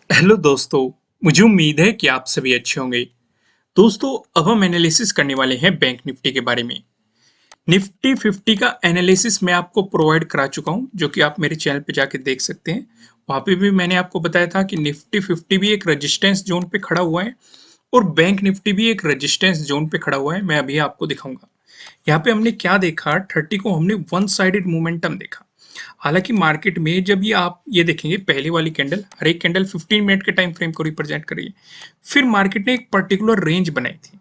Hello दोस्तों। मुझे उम्मीद है कि आप सभी अच्छे होंगे। दोस्तों, अब हम एनालिसिस करने वाले हैं बैंक निफ्टी के बारे में। निफ्टी 50 का एनालिसिस मैं आपको प्रोवाइड करा चुका हूं, जो कि आप मेरे चैनल पे जाके देख सकते हैं। वहां पे भी मैंने आपको बताया था कि निफ्टी 50 भी एक रेजिस्टेंस जोन पे खड़ा हुआ है और बैंक निफ्टी भी एक रेजिस्टेंस जोन पे खड़ा हुआ है। मैं अभी आपको दिखाऊंगा। यहाँ पे हमने क्या देखा, 30 को हमने वन साइडेड मोमेंटम देखा। हालांकि मार्केट में जब ये आप ये देखेंगे, पहली वाली कैंडल, हर एक कैंडल 15 मिनट के टाइम फ्रेम को रिप्रेजेंट कर रही है। फिर मार्केट ने एक पर्टिकुलर रेंज बनाई थी।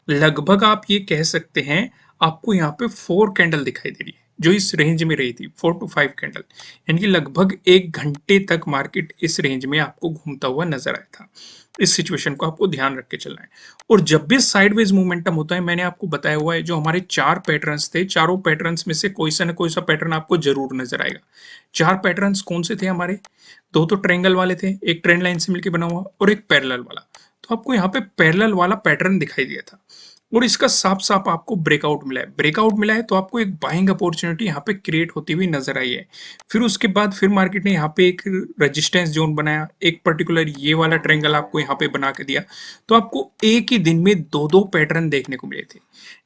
लगभग आप ये कह सकते हैं, आपको यहाँ पे 4 कैंडल दिखाई दे रही है जो इस रेंज में रही थी, 4 to 5 कैंडल। यानी कि लगभग 1 घंटे तक मार्केट इस रेंज में आपको घूमता हुआ नजर आया था। इस सिचुएशन को आपको ध्यान रख के चलना है। और जब भी साइडवेज मूवमेंटम होता है, मैंने आपको बताया हुआ है, जो हमारे 4 पैटर्न्स थे, चारों पैटर्न्स में से कोई सा ना कोई सा पैटर्न आपको जरूर नजर आएगा। 4 पैटर्न्स कौन से थे हमारे? दो तो ट्रायंगल वाले थे, एक ट्रेंड लाइन से मिलकर बना हुआ और एक पैरेलल वाला। तो आपको यहाँ पे पैरेलल वाला पैटर्न दिखाई दिया था और इसका साफ साफ आपको ब्रेकआउट मिला है। ब्रेकआउट मिला है तो आपको एक बाइंग अपॉर्चुनिटी यहाँ पे क्रिएट होती हुई नजर आई है। फिर उसके बाद फिर मार्केट ने यहाँ पे एक रेजिस्टेंस जोन बनाया, एक पर्टिकुलर ये वाला ट्रायंगल आपको यहाँ पे बना के दिया। तो आपको एक ही दिन में दो दो पैटर्न देखने को मिले थे।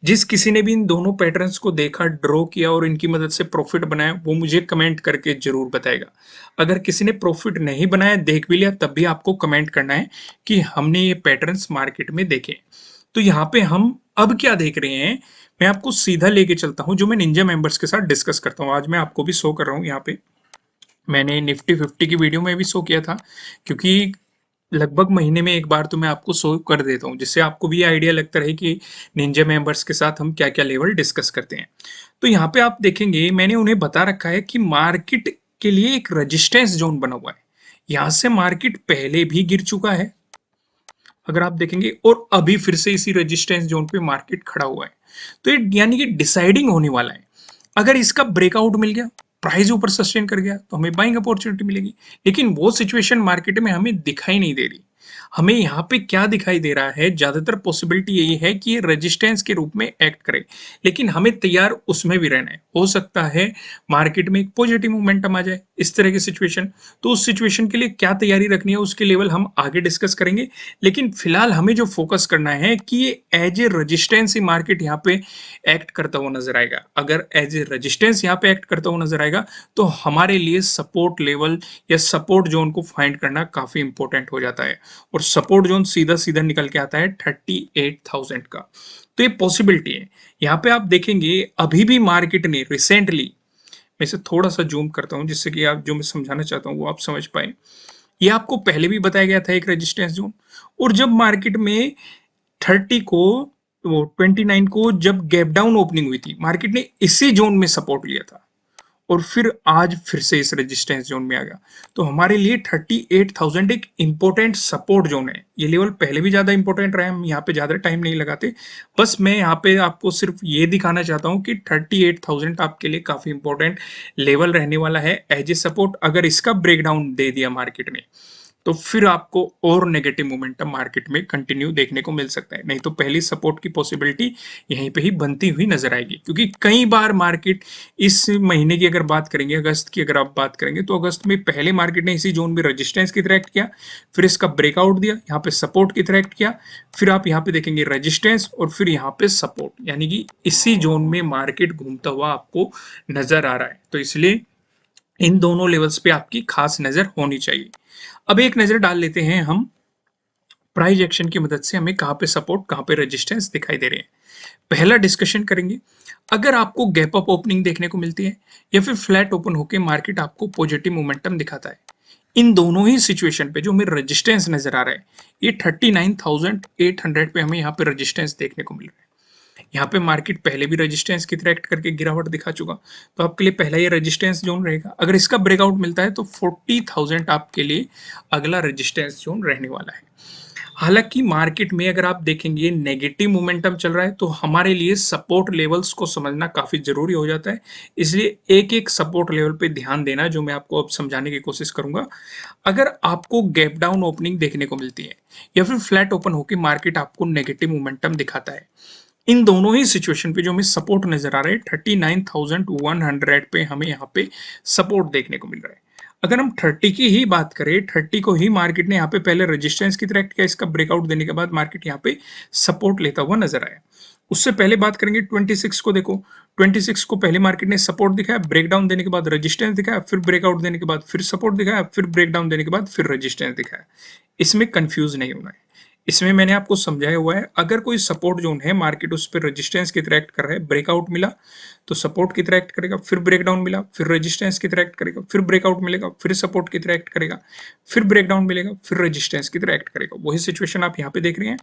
जिस किसी ने भी इन दोनों पैटर्न्स को देखा, ड्रॉ किया और इनकी मदद से प्रॉफिट बनाया, वो मुझे कमेंट करके जरूर बताएगा। अगर किसी ने प्रॉफिट नहीं बनाया, देख भी लिया, तब भी आपको कमेंट करना है कि हमने ये पैटर्न्स मार्केट में देखे। तो यहाँ पे हम अब क्या देख रहे हैं, मैं आपको सीधा लेके चलता हूं, जो मैं निंजा मेंबर्स के साथ डिस्कस करता हूं। आज मैं आपको भी शो कर रहा हूं। यहाँ पे मैंने निफ्टी 50 की वीडियो में भी शो किया था, क्योंकि लगभग महीने में एक बार तो मैं आपको शो कर देता हूं, जिससे आपको भी आइडिया लगता रहे कि निंजा मेंबर्स के साथ हम क्या क्या लेवल डिस्कस करते हैं। तो यहाँ पे आप देखेंगे, मैंने उन्हें बता रखा है कि मार्केट के लिए एक रेजिस्टेंस जोन बना हुआ है। यहां से मार्केट पहले भी गिर चुका है, अगर आप देखेंगे, और अभी फिर से इसी रेजिस्टेंस जोन पे मार्केट खड़ा हुआ है। तो ये यानी कि डिसाइडिंग होने वाला है। अगर इसका ब्रेकआउट मिल गया, प्राइस ऊपर सस्टेन कर गया, तो हमें बाइंग अपॉर्चुनिटी मिलेगी। लेकिन वो सिचुएशन मार्केट में हमें दिखाई नहीं दे रही। हमें यहाँ पे क्या दिखाई दे रहा है, ज्यादातर पॉसिबिलिटी यही है कि ये रेजिस्टेंस के रूप में एक्ट करे। लेकिन हमें तैयार उसमें भी रहना है। हो सकता है मार्केट में एक पॉजिटिव मोमेंटम आ जाए, इस तरह की सिचुएशन। तो उस सिचुएशन के लिए क्या तैयारी रखनी है, उसके लेवल हम आगे डिस्कस करेंगे। लेकिन फिलहाल हमें जो फोकस करना है कि ये एज ए रेजिस्टेंस ही मार्केट यहाँ पे एक्ट करता हुआ नजर आएगा। अगर एज ए रेजिस्टेंस यहाँ पे एक्ट करता हुआ नजर आएगा, तो हमारे लिए सपोर्ट लेवल या सपोर्ट जोन को फाइंड करना काफी इंपॉर्टेंट हो जाता है। और सपोर्ट जोन सीधा सीधा निकल के आता है 38,000 का। तो ये पॉसिबिलिटी है। यहाँ पे आप देखेंगे, अभी भी मार्केट ने रिसेंटली, मैं इसे थोड़ा सा जूम करता हूं जिससे कि आप जो मैं समझाना चाहता हूं वो आप समझ पाए। ये आपको पहले भी बताया गया था, एक रेजिस्टेंस जोन। और जब मार्केट में 30 को, वो 29 को जब गैप डाउन ओपनिंग हुई थी, मार्केट ने इसी जोन में सपोर्ट लिया था और फिर आज फिर से इस रेजिस्टेंस जोन में आ गया। तो हमारे लिए 38,000 एक इंपॉर्टेंट सपोर्ट जोन है। ये लेवल पहले भी ज्यादा इंपॉर्टेंट रहा है, हम यहाँ पे ज्यादा टाइम नहीं लगाते। बस मैं यहाँ पे आपको सिर्फ ये दिखाना चाहता हूँ कि 38,000 आपके लिए काफी इंपॉर्टेंट लेवल रहने वाला है एज ए सपोर्ट। अगर इसका ब्रेकडाउन दे दिया मार्केट ने, तो फिर आपको और नेगेटिव मोमेंटम मार्केट में कंटिन्यू देखने को मिल सकता है। नहीं तो पहली सपोर्ट की पॉसिबिलिटी यहीं पे ही बनती हुई नजर आएगी। क्योंकि कई बार मार्केट, इस महीने की अगर बात करेंगे, अगस्त की अगर आप बात करेंगे, तो अगस्त में पहले मार्केट ने इसी जोन में रेजिस्टेंस की तरह एक्ट किया, फिर इसका ब्रेकआउट दिया, यहाँ पे सपोर्ट की तरह एक्ट किया, फिर आप यहाँ पे देखेंगे रेजिस्टेंस और फिर यहाँ पे सपोर्ट। यानी कि इसी जोन में मार्केट घूमता हुआ आपको नजर आ रहा है। तो इसलिए इन दोनों लेवल्स पे आपकी खास नजर होनी चाहिए। अब एक नजर डाल लेते हैं हम, प्राइस एक्शन की मदद से हमें कहां पे सपोर्ट, कहां पे रेजिस्टेंस दिखाई दे रहे हैं। पहला डिस्कशन करेंगे, अगर आपको गैप अप ओपनिंग देखने को मिलती है या फिर फ्लैट ओपन होकर मार्केट आपको पॉजिटिव मोमेंटम दिखाता है, इन दोनों ही सिचुएशन पे जो हमें रेजिस्टेंस नजर आ रहा है, ये 39,800 पे हमें यहाँ पे रेजिस्टेंस देखने को मिल रहा है। यहाँ पे मार्केट पहले भी रेजिस्टेंस की तरह एक्ट करके गिरावट दिखा चुका, तो आपके लिए पहला ये रेजिस्टेंस जोन रहेगा। अगर इसका ब्रेकआउट मिलता है तो 40,000 आपके लिए अगला रेजिस्टेंस जोन रहने वाला है। हालांकि मार्केट में अगर आप देखेंगे नेगेटिव मोमेंटम चल रहा है, तो हमारे लिए सपोर्ट लेवल्स को समझना काफी जरूरी हो जाता है। इसलिए एक एक सपोर्ट लेवल पे ध्यान देना, जो मैं आपको अब समझाने की कोशिश करूंगा। अगर आपको गैप डाउन ओपनिंग देखने को मिलती है या फिर फ्लैट ओपन होकर मार्केट आपको नेगेटिव मोमेंटम दिखाता है, इन दोनों ही सिचुएशन पे जो हमें सपोर्ट नजर आ रहा है, 39,100 पे हमें यहाँ पे सपोर्ट देखने को मिल रहा है। अगर हम 30 की ही बात करें, 30 को ही मार्केट ने यहाँ पे पहले रेजिस्टेंस की तरह एक्ट किया, इसका ब्रेकआउट देने के बाद मार्केट यहाँ पे सपोर्ट लेता हुआ नजर आया। उससे पहले बात करेंगे 26 को, देखो 26 को पहले मार्केट ने सपोर्ट दिखाया, ब्रेकडाउन देने के बाद रेजिस्टेंस दिखाया, फिर ब्रेकआउट देने के बाद फिर सपोर्ट दिखाया, फिर ब्रेकडाउन देने के बाद फिर रेजिस्टेंस दिखाया। इसमें कंफ्यूज नहीं होना है, इसमें मैंने आपको समझाया हुआ है। अगर कोई सपोर्ट जोन है, मार्केट उस पर रेजिस्टेंस की तरह एक्ट कर रहा है, ब्रेकआउट मिला तो सपोर्ट की तरह एक्ट करेगा, फिर ब्रेकडाउन मिला फिर रेजिस्टेंस की तरह एक्ट करेगा, फिर ब्रेकआउट मिलेगा फिर सपोर्ट की तरह एक्ट करेगा, फिर ब्रेकडाउन मिलेगा फिर रेजिस्टेंस की तरह एक्ट करेगा। वही सिचुएशन आप यहाँ पे देख रहे हैं।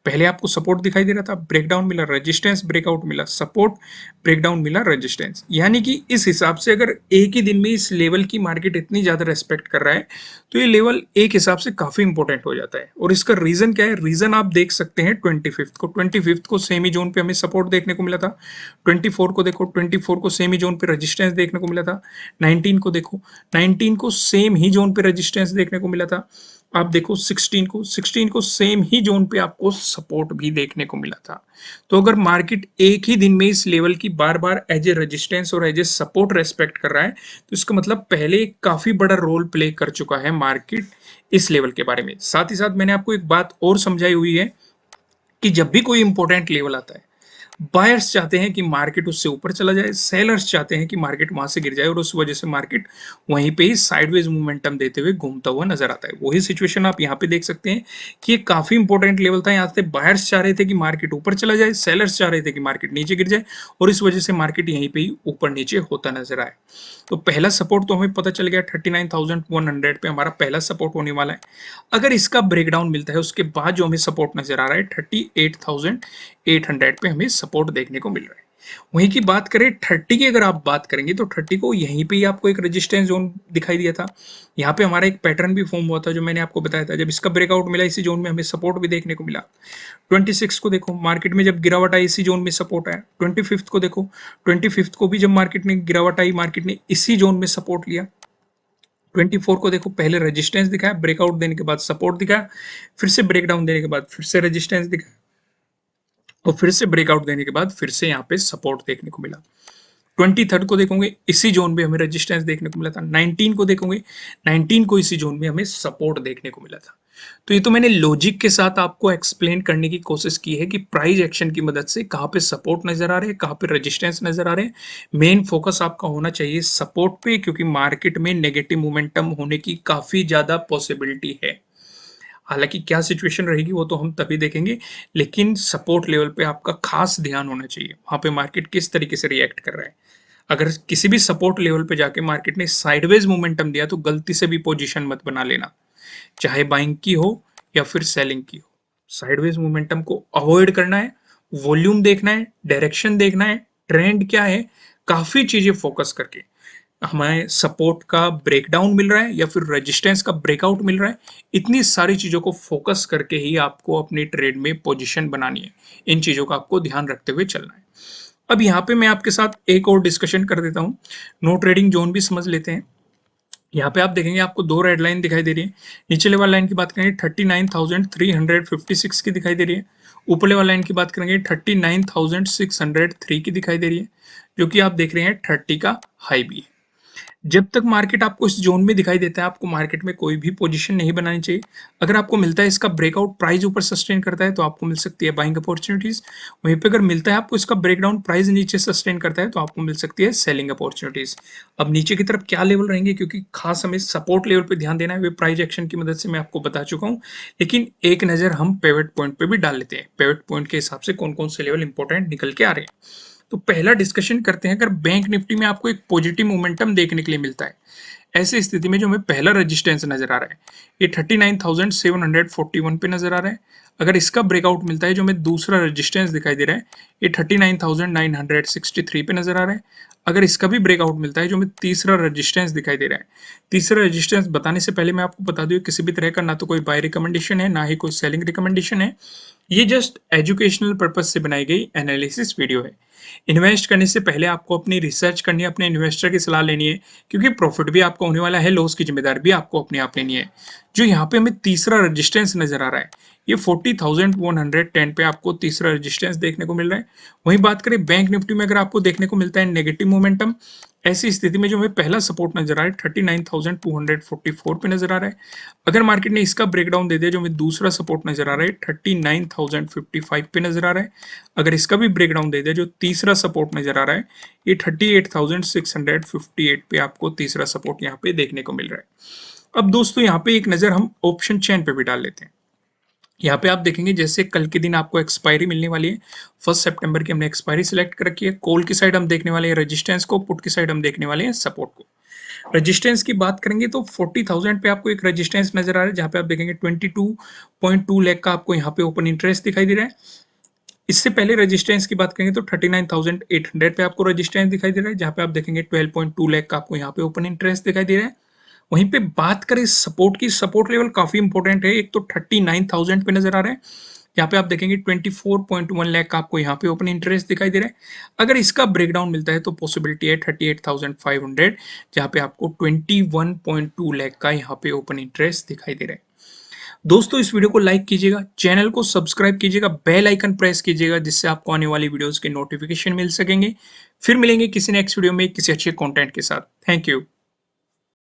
पहले आपको सपोर्ट दिखाई दे रहा था, ब्रेकडाउन मिला रेजिस्टेंस, ब्रेकआउट मिला सपोर्ट, ब्रेकडाउन मिला रेजिस्टेंस। यानी कि इस हिसाब से अगर एक ही दिन में इस लेवल की मार्केट इतनी ज्यादा रेस्पेक्ट कर रहा है तो ये लेवल एक हिसाब से काफी इंपॉर्टेंट हो जाता है। और इसका रीजन क्या है? रीजन आप देख सकते हैं 25th को। 25th को सेमी जोन पे हमें सपोर्ट देखने को मिला था। 24 को देखो, 24 को सेमी जोन पे रेजिस्टेंस देखने को मिला था। 19 को देखो, 19 को सेम ही जोन पे रेजिस्टेंस देखने को मिला था। आप देखो 16 को सेम ही जोन पे आपको सपोर्ट भी देखने को मिला था। तो अगर मार्केट एक ही दिन में इस लेवल की बार बार एज ए रेजिस्टेंस और एज ए सपोर्ट रेस्पेक्ट कर रहा है तो इसका मतलब पहले काफी बड़ा रोल प्ले कर चुका है मार्केट इस लेवल के बारे में। साथ ही साथ मैंने आपको एक बात और समझाई हुई है कि जब भी कोई इंपॉर्टेंट लेवल आता है, बायर्स चाहते हैं कि मार्केट उससे ऊपर चला जाए, सेलर्स चाहते हैं कि मार्केट वहां से गिर जाए और उस वजह से मार्केट वहीं पे ही साइडवेज मोमेंटम देते हुए घूमता हुआ नजर आता है। वही सिचुएशन आप यहाँ पे देख सकते हैं कि ये काफी इंपॉर्टेंट लेवल था। यहाँ से बायर्स चाह रहे थे कि मार्केट ऊपर चला जाए, सेलर्स चाह रहे थे कि मार्केट नीचे गिर जाए और इस वजह से मार्केट यहीं पे ही ऊपर नीचे होता नजर आए। तो पहला सपोर्ट तो हमें पता चल गया, 39,100 पे हमारा पहला सपोर्ट होने वाला है। अगर इसका ब्रेकडाउन मिलता है उसके बाद जो हमें सपोर्ट नजर आ रहा है 38,800 पे हमें सपोर्ट देखने को मिल रहा है। वहीं की बात करें 30 की, अगर आप बात करेंगे तो 30 को यहीं पे ही आपको एक रेजिस्टेंस जोन दिखाई दिया था। यहाँ पे हमारा एक पैटर्न भी फॉर्म हुआ था जो मैंने आपको बताया था। जब इसका ब्रेकआउट मिला इसी जोन में हमें सपोर्ट भी देखने को मिला। 26 को देखो, मार्केट में जब गिरावट आई इसी जोन में सपोर्ट आया। 25th को देखो, 25th को भी जब मार्केट में गिरावट आई मार्केट ने इसी जोन में सपोर्ट लिया। 24 को देखो, पहले रेजिस्टेंस दिखाया, ब्रेकआउट देने के बाद सपोर्ट दिखाया, फिर से ब्रेकडाउन देने के बाद फिर से रेजिस्टेंस दिखाया और फिर से ब्रेकआउट देने के बाद फिर से यहाँ पे सपोर्ट देखने को मिला। 23rd को देखोगे इसी जोन में हमें रेजिस्टेंस देखने को मिला था। 19 को देखोगे, 19 को इसी जोन में हमें सपोर्ट देखने को मिला था। तो ये तो मैंने लॉजिक के साथ आपको एक्सप्लेन करने की कोशिश की है कि प्राइस एक्शन की मदद से कहाँ पे सपोर्ट नजर आ रहे हैं, कहाँ पे रेजिस्टेंस नजर आ रहे हैं। मेन फोकस आपका होना चाहिए सपोर्ट पे, क्योंकि मार्केट में नेगेटिव मोमेंटम होने की काफी ज्यादा पॉसिबिलिटी है। हालांकि क्या सिचुएशन रहेगी वो तो हम तभी देखेंगे, लेकिन सपोर्ट लेवल पे आपका खास ध्यान होना चाहिए, वहां पे मार्केट किस तरीके से रिएक्ट कर रहा है। अगर किसी भी सपोर्ट लेवल पे जाके मार्केट ने साइडवेज मोमेंटम दिया तो गलती से भी पोजीशन मत बना लेना, चाहे बाइंग की हो या फिर सेलिंग की हो। साइडवेज मोमेंटम को अवॉइड करना है, वॉल्यूम देखना है, डायरेक्शन देखना है, ट्रेंड क्या है, काफी चीजें फोकस करके हमें सपोर्ट का ब्रेकडाउन मिल रहा है या फिर रेजिस्टेंस का ब्रेकआउट मिल रहा है, इतनी सारी चीजों को फोकस करके ही आपको अपनी ट्रेड में पोजीशन बनानी है। इन चीजों का आपको ध्यान रखते हुए चलना है। अब यहाँ पे मैं आपके साथ एक और डिस्कशन कर देता हूँ, नो ट्रेडिंग जोन भी समझ लेते हैं। यहाँ पे आप देखेंगे आपको दो रेड लाइन दिखाई दे रही है। नीचे वाला लाइन की बात करेंगे 39,356 की दिखाई दे रही है। ऊपर वाला लाइन की बात करेंगे 39,603 की दिखाई दे रही है, जो कि आप देख रहे हैं 30 का हाई भी है। जब तक मार्केट आपको इस जोन में दिखाई देता है आपको मार्केट में कोई भी पोजीशन नहीं बनानी चाहिए। अगर आपको मिलता है इसका ब्रेकआउट प्राइस ऊपर सस्टेन करता है तो आपको मिल सकती है बाइंग अपॉर्चुनिटीज। वहीं पे अगर मिलता है आपको इसका ब्रेकडाउन प्राइस नीचे सस्टेन करता है तो आपको मिल सकती है सेलिंग अपॉर्चुनिटीज। अब नीचे की तरफ क्या लेवल रहेंगे, क्योंकि खास हमें सपोर्ट लेवल पे ध्यान देना है, वे प्राइस एक्शन की मदद से मैं आपको बता चुका हूँ। लेकिन एक नजर हम पेवेट पॉइंट पे भी डाल लेते हैं, पेवेट पॉइंट के हिसाब से कौन कौन से लेवल इंपॉर्टेंट निकल के आ रहे हैं। तो पहला डिस्कशन करते हैं, अगर बैंक निफ्टी में आपको एक पॉजिटिव मोमेंटम देखने के लिए मिलता है, ऐसी स्थिति में जो हमें पहला रेजिस्टेंस नजर आ रहा है ये 39,741 पे नजर आ रहा है। अगर इसका ब्रेकआउट मिलता है जो हमें दूसरा रेजिस्टेंस दिखाई दे रहा है ये 39,963 पे नजर आ रहा है। अगर इसका भी ब्रेकआउट मिलता है जो हमें तीसरा रेजिस्टेंस दिखाई दे रहा है। तीसरा रेजिस्टेंस बताने से पहले मैं आपको बता दूं किसी भी तरह का ना तो कोई बाय रिकमेंडेशन है ना ही कोई सेलिंग रिकमेंडेशन है, ये जस्ट एजुकेशनल पर्पज से बनाई गई एनालिसिस वीडियो है। इन्वेस्ट करने से पहले आपको अपनी रिसर्च करनी है, अपने इन्वेस्टर की सलाह लेनी है, क्योंकि प्रॉफिट भी आपका होने वाला है, लॉस की जिम्मेदारी भी आपको अपने आप लेनी है। जो यहाँ पे हमें तीसरा रेजिस्टेंस नजर आ रहा है ये 40,110 पे आपको तीसरा रेजिस्टेंस देखने को मिल रहा है। वहीं बात करें बैंक निफ्टी में, अगर आपको देखने को मिलता है नेगेटिव मोमेंटम, ऐसी स्थिति में जो हमें पहला सपोर्ट नजर आ रहा है 39,244 पे नजर आ रहा है। अगर मार्केट ने इसका ब्रेकडाउन दे दिया, जो हमें दूसरा सपोर्ट नजर आ रहा है 39,055 पे नजर आ रहा है। अगर इसका भी ब्रेकडाउन दे दिया, जो तीसरा सपोर्ट नजर आ रहा है ये 38,658 पे आपको तीसरा सपोर्ट यहाँ पे देखने को मिल रहा है। अब दोस्तों यहाँ पे एक नजर हम ऑप्शन चेन पे भी डाल लेते हैं। यहाँ पे आप देखेंगे जैसे कल के दिन आपको एक्सपायरी मिलने वाली है, 1 सितंबर की हमने एक्सपायरी सिलेक्ट कर रखी है। कॉल की साइड हम देखने वाले हैं रेजिस्टेंस को, पुट की साइड हम देखने वाले हैं सपोर्ट को। रेजिस्टेंस की बात करेंगे तो 40,000 पे आपको एक रेजिस्टेंस नजर आ रहा है, जहाँ पे आप देखेंगे 22.2 लाख का आपको यहाँ पे ओपन इंटरेस्ट दिखाई दे रहा है। इससे पहले रेजिस्टेंस की बात करेंगे तो 39,800 पे आपको रेजिस्टेंस दिखाई दे रहा है, जहाँ पे आप देखेंगे 12.2 लाख का आपको यहाँ पे ओपन इंटरेस्ट दिखाई दे रहा है। वहीं पे बात करें सपोर्ट की, सपोर्ट लेवल काफी इंपॉर्टेंट है। एक तो 39,000 पे नजर आ रहा है, यहाँ पे आप देखेंगे 24.1 लाख का आपको यहाँ पे ओपन इंटरेस्ट दिखाई दे रहा है। अगर इसका ब्रेकडाउन मिलता है तो पॉसिबिलिटी है 38,500, जहाँ पे आपको 21.2 लाख का यहाँ पे ओपन इंटरेस्ट दिखाई दे रहा है। दोस्तों इस वीडियो को लाइक कीजिएगा, चैनल को सब्सक्राइब कीजिएगा, बेल आइकन प्रेस कीजिएगा, जिससे आपको आने वाली वीडियोस के नोटिफिकेशन मिल सकेंगे। फिर मिलेंगे किसी नेक्स्ट वीडियो में किसी अच्छे कंटेंट के साथ। Thank you.